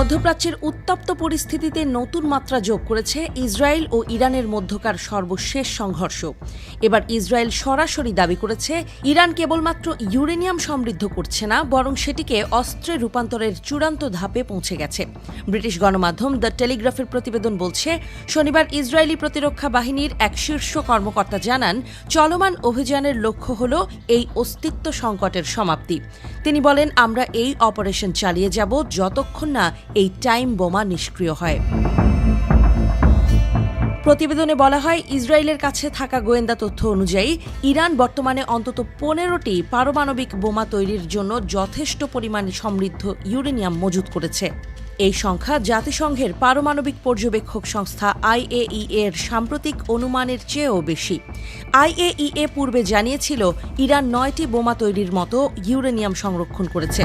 মধ্যপ্রাচ্যের উত্তপ্ত পরিস্থিতিতে নতুন মাত্রা যোগ করেছে ইসরায়েল ও ইরানের মধ্যকার সর্বশেষ সংঘর্ষ। এবার ইসরায়েল সরাসরি দাবি করেছে ইরান কেবলমাত্র ইউরেনিয়াম সমৃদ্ধ করছে না, বরং সেটিকে অস্ত্রে রূপান্তরের চূড়ান্ত ধাপে পৌঁছে গেছে। ব্রিটিশ গণমাধ্যম দ্য টেলিগ্রাফের প্রতিবেদন বলছে, শনিবার ইসরায়েলি প্রতিরক্ষা বাহিনীর এক শীর্ষ কর্মকর্তা জানান, চলমান অভিযানের লক্ষ্য হল এই অস্তিত্ব সংকটের সমাপ্তি। তিনি বলেন, আমরা এই অপারেশন চালিয়ে যাব যতক্ষণ না এই টাইম বোমা নিষ্ক্রিয় হয়। প্রতিবেদনে বলা হয়, ইসরায়েলের কাছে থাকা গোয়েন্দা তথ্য অনুযায়ী ইরান বর্তমানে অন্তত 15টি পারমাণবিক বোমা তৈরির জন্য যথেষ্ট পরিমাণে সমৃদ্ধ ইউরেনিয়াম মজুত করেছে। এই সংখ্যা জাতিসংঘের পারমাণবিক পর্যবেক্ষক সংস্থা IAEA এর সাম্প্রতিক অনুমানের চেয়েও বেশি। IAEA পূর্বে জানিয়েছিল, ইরান 9টি বোমা তৈরির মতো ইউরেনিয়াম সংরক্ষণ করেছে।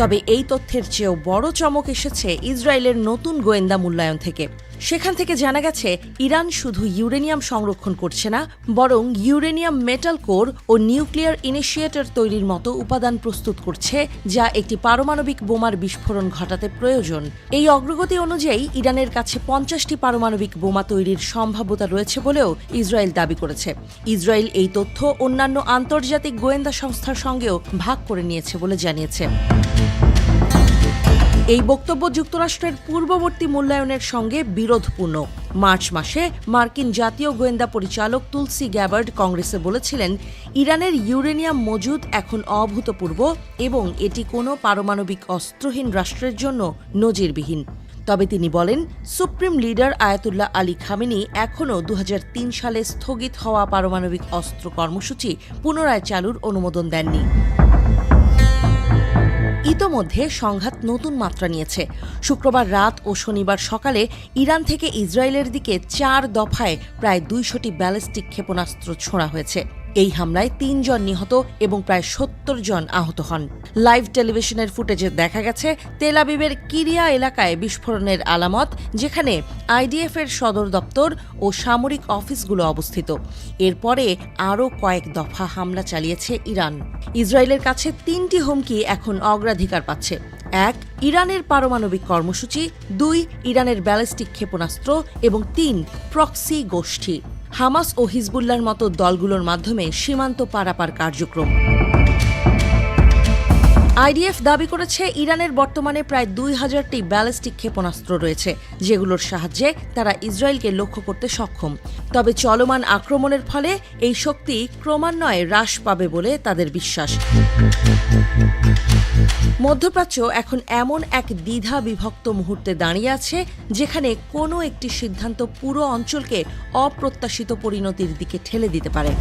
তবে এই তথ্যের চেয়েও বড় চমক এসেছে ইসরায়েলের নতুন গোয়েন্দা মূল্যায়ন থেকে। সেখান থেকে জানা গেছে, ইরান শুধু ইউরেনিয়াম সংরক্ষণ করছে না, বরং ইউরেনিয়াম মেটাল কোর ও নিউক্লিয়ার ইনিশিয়েটর তৈরির মতো উপাদান প্রস্তুত করছে, যা একটি পারমাণবিক বোমার বিস্ফোরণ ঘটাতে প্রয়োজন। এই অগ্রগতি অনুযায়ী ইরানের কাছে 50টি পারমাণবিক বোমা তৈরির সম্ভাব্যতা রয়েছে বলেও ইসরায়েল দাবি করেছে। ইসরায়েল এই তথ্য অন্যান্য আন্তর্জাতিক গোয়েন্দা সংস্থার সঙ্গেও ভাগ করে নিয়েছে বলে জানিয়েছে। এই বক্তব্য যুক্তরাষ্ট্রের পূর্ববর্তী মূল্যায়নের সঙ্গে বিরোধপূর্ণ। মার্চ মাসে মার্কিন জাতীয় গোয়েন্দা পরিচালক তুলসি গ্যাবার্ড কংগ্রেসে বলেছিলেন, ইরানের ইউরেনিয়াম মজুদ এখন অভূতপূর্ব এবং এটি কোনো পারমাণবিক অস্ত্রহীন রাষ্ট্রের জন্য নজিরবিহীন। তবে তিনি বলেন, supreme leader Ayatollah Ali Khamenei এখনও 2003 সালে স্থগিত হওয়া পারমাণবিক অস্ত্র কর্মসূচি পুনরায় চালুর অনুমোদন দেননি। ইতোমধ্যে সংঘাত নতুন মাত্রা নিয়েছে। শুক্রবার রাত ও শনিবার সকালে ইরান থেকে ইসরায়েলের দিকে 4 দফায় প্রায় 200টি ব্যালিস্টিক ক্ষেপণাস্ত্র ছোড়া হয়েছে। এই হামলায় 3 জন নিহত এবং প্রায় 70 জন আহত হন। লাইভ টেলিভিশনের ফুটেজে দেখা গেছে, তেল আবিবের কিরিয়া এলাকায় বিস্ফোরণের আলামত, যেখানে IDF এর সদর দপ্তর ও সামরিক অফিসগুলো অবস্থিত। এরপরে আরও কয়েক দফা হামলা চালিয়েছে ইরান। ইসরায়েলের কাছে 3টি হুমকি এখন অগ্রাধিকার পাচ্ছে। 1. ইরানের পারমাণবিক কর্মসূচি, 2. ইরানের ব্যালিস্টিক ক্ষেপণাস্ত্র এবং 3. প্রক্সি গোষ্ঠী, হামাস ও হিজবুল্লাহর মতো দলগুলোর মাধ্যমে সীমান্ত পারাপার কার্যক্রম। IDF দাবি করেছে, ইরানের বর্তমানে প্রায় 2000টি ব্যালিস্টিক ক্ষেপণাস্ত্র রয়েছে, যেগুলোর সাহায্যে তারা ইসরায়েলকে লক্ষ্য করতে সক্ষম। তবে চলমান আক্রমণের ফলে এই শক্তি ক্রমান্বয়ে হ্রাস পাবে বলে তাদের বিশ্বাস। মধ্যপ্রাচ্য এখন এমন এক দ্বিধা বিভক্ত মুহূর্তে দাঁড়িয়ে আছে, যেখানে কোনো একটি সিদ্ধান্ত পুরো অঞ্চলকে অপ্রত্যাশিত পরিণতির দিকে ঠেলে দিতে পারে।